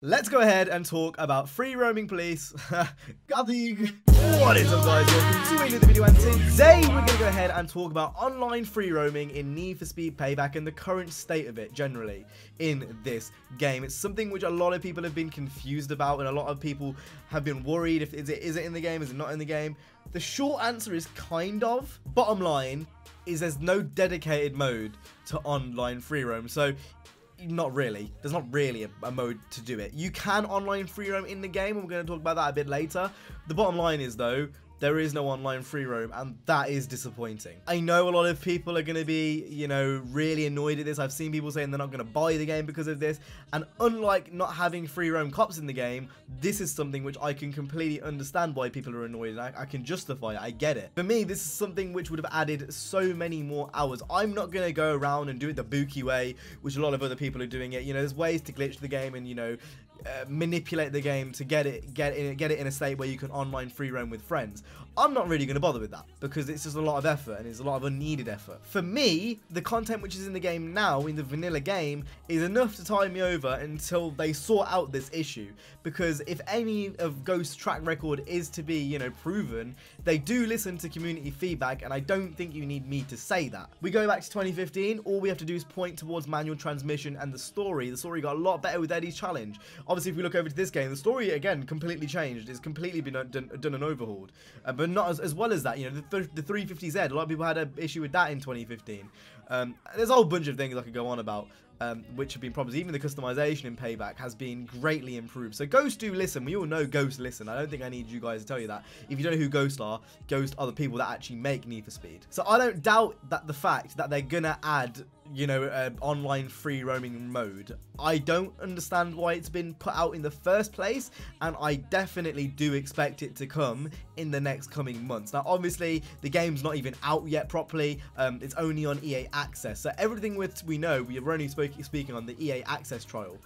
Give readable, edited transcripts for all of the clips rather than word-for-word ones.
Let's go ahead and talk about free roaming police. What is up, guys? Welcome to another video, and today we're going to go ahead and talk about online free roaming in Need for Speed Payback and the current state of it generally in this game. It's something which a lot of people have been confused about, and a lot of people have been worried if is it in the game, is it not in the game? The short answer is kind of. Bottom line is there's no dedicated mode to online free roam, so not really. There's not really a mode to do it. You can online free roam in the game, and we're going to talk about that a bit later. The bottom line is, though, there is no online free roam, and that is disappointing. I know a lot of people are going to be, you know, really annoyed at this. I've seen people saying they're not going to buy the game because of this, and unlike not having free roam cops in the game, this is something which I can completely understand why people are annoyed, and I can justify it. I get it. For me, this is something which would have added so many more hours. I'm not going to go around and do it the Buki way, which a lot of other people are doing it. You know, there's ways to glitch the game and, you know, manipulate the game to get it in a state where you can online free roam with friends. I'm not really going to bother with that because it's just a lot of effort, and it's a lot of unneeded effort. For me, the content which is in the game now, in the vanilla game, is enough to tide me over until they sort out this issue. Because if any of Ghost's track record is to be, you know, proven, they do listen to community feedback, and I don't think you need me to say that. We go back to 2015, all we have to do is point towards manual transmission and the story. The story got a lot better with Eddie's challenge. Obviously, if we look over to this game, the story, again, completely changed. It's completely been done and overhauled. But not as well as that. You know, the 350Z, a lot of people had an issue with that in 2015. There's a whole bunch of things I could go on about, which have been problems. Even the customization in Payback has been greatly improved. So Ghost do listen. We all know Ghost listen. I don't think I need you guys to tell you that. If you don't know who Ghost are the people that actually make Need for Speed. So I don't doubt that the fact that they're gonna add, you know, online free roaming mode. I don't understand why it's been put out in the first place, and I definitely do expect it to come in the next coming months. Now, obviously, the game's not even out yet properly. It's only on EA Access, so everything we know, we are only speaking on the EA Access trial.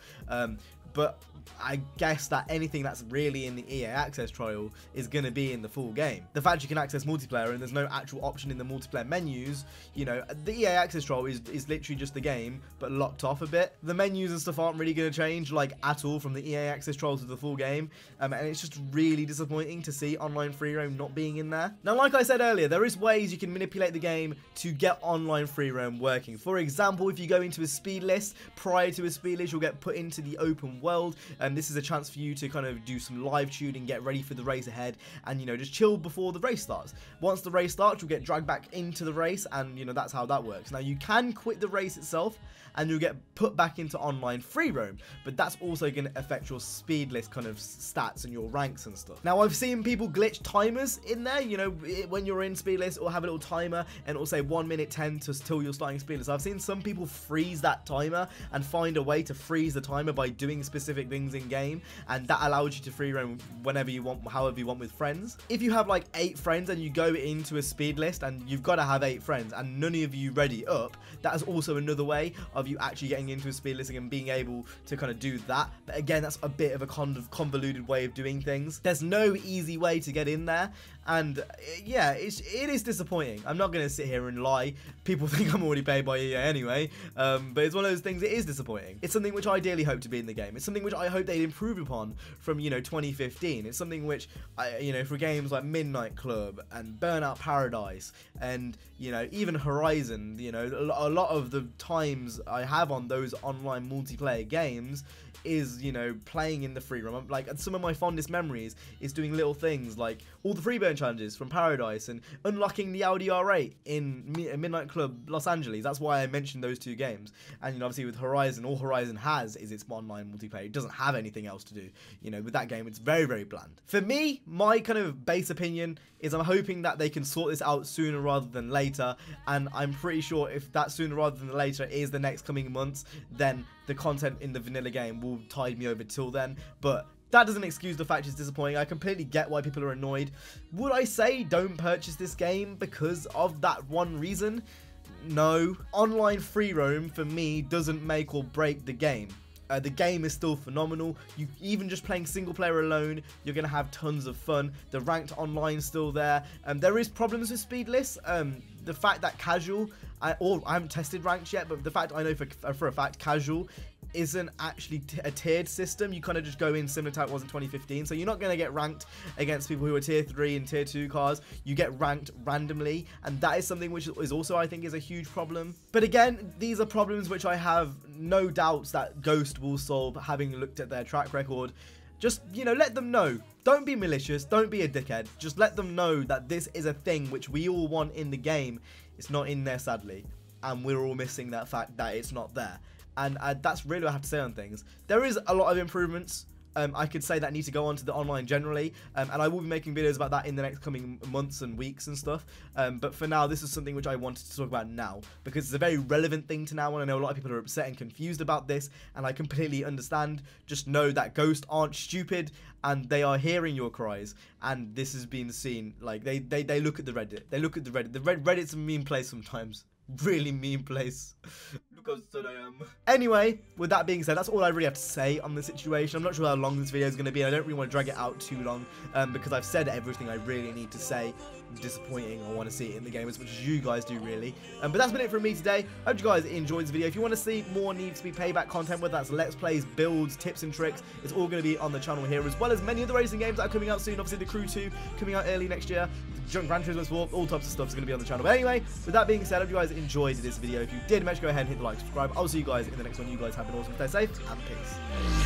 But I guess that anything that's really in the EA Access trial is going to be in the full game. The fact you can access multiplayer and there's no actual option in the multiplayer menus, you know, the EA Access trial is literally just the game, but locked off a bit. The menus and stuff aren't really going to change, like, at all from the EA Access trial to the full game, and it's just really disappointing to see online free roam not being in there. Now, like I said earlier, there is ways you can manipulate the game to get online free roam working. For example, if you go into a speed list, prior to a speed list, you'll get put into the open world, and this is a chance for you to kind of do some live tuning, get ready for the race ahead, and, you know, just chill before the race starts. Once the race starts, you'll get dragged back into the race, and, you know, that's how that works. Now, you can quit the race itself, and you'll get put back into online free roam, but that's also going to affect your speed list kind of stats and your ranks and stuff. Now, I've seen people glitch timers in there, you know, when you're in speed list, or have a little timer, and it'll say 1 minute 10 till you're starting speed list. I've seen some people freeze that timer and find a way to freeze the timer by doing specific things in game, and that allows you to free roam whenever you want, however you want, with friends. If you have like 8 friends and you go into a speed list, and you've got to have 8 friends and none of you ready up, that is also another way of you actually getting into a speed listing and being able to kind of do that. But again, that's a bit of a convoluted way of doing things. There's no easy way to get in there, and yeah, it is disappointing. I'm not going to sit here and lie. People think I'm already paid by EA anyway, but it's one of those things. It is disappointing. It's something which I ideally hope to be in the game. It's something which I hope they'd improve upon from, you know, 2015. It's something which, you know, for games like Midnight Club and Burnout Paradise and, you know, even Horizon, you know, a lot of the times I have on those online multiplayer games is, you know, playing in the free roam. Like, some of my fondest memories is doing little things like all the free burn challenges from Paradise and unlocking the Audi R8 in Midnight Club Los Angeles. That's why I mentioned those 2 games. And, you know, obviously with Horizon, all Horizon has is its online multiplayer. It doesn't have anything else to do. You know, with that game, it's very, very bland. For me, my kind of base opinion is I'm hoping that they can sort this out sooner rather than later, and I'm pretty sure if that sooner rather than later is the next coming months, then the content in the vanilla game will tide me over till then. But that doesn't excuse the fact it's disappointing. I completely get why people are annoyed. Would I say don't purchase this game because of that one reason? No. Online free roam, for me, doesn't make or break the game. The game is still phenomenal. You even just playing single player alone, you're gonna have tons of fun. The ranked online is still there. There is problems with speed lists. The fact that casual, I haven't tested ranked yet, but the fact I know for a fact casual isn't actually a tiered system. You kind of just go in similar to how it was in 2015. So you're not going to get ranked against people who are tier 3 and tier 2 cars. You get ranked randomly, and that is something which is also, I think, is a huge problem. But again, these are problems which I have no doubts that Ghost will solve, having looked at their track record. Just, you know, let them know. Don't be malicious. Don't be a dickhead. Just let them know that this is a thing which we all want in the game. It's not in there, sadly. And we're all missing that fact that it's not there. And that's really what I have to say on things. There is a lot of improvements. I could say that need to go on to the online generally, and I will be making videos about that in the next coming months and weeks and stuff, but for now, this is something which I wanted to talk about now, because it's a very relevant thing to now, and I know a lot of people are upset and confused about this, and I completely understand. Just know that Ghost aren't stupid, and they are hearing your cries, and this has been seen. Like, they look at the Reddit, Reddit's a mean place sometimes. Really mean place. Look how sad I am. Anyway, with that being said, that's all I really have to say on the situation. I'm not sure how long this video is going to be, and I don't really want to drag it out too long, because I've said everything I really need to say. Disappointing. I want to see it in the game as much as you guys do, really. But that's been it from me today. Hope you guys enjoyed this video. If you want to see more Need for Speed Payback content, whether that's Let's Plays, builds, tips and tricks, it's all going to be on the channel here, as well as many other racing games that are coming out soon. Obviously, the Crew 2 coming out early next year. Gran Turismo Sport, all types of stuff is going to be on the channel. But anyway, with that being said, I hope you guys enjoyed this video. If you did, make sure to go ahead and hit the like, subscribe. I'll see you guys in the next one. You guys have an awesome day, safe, and peace.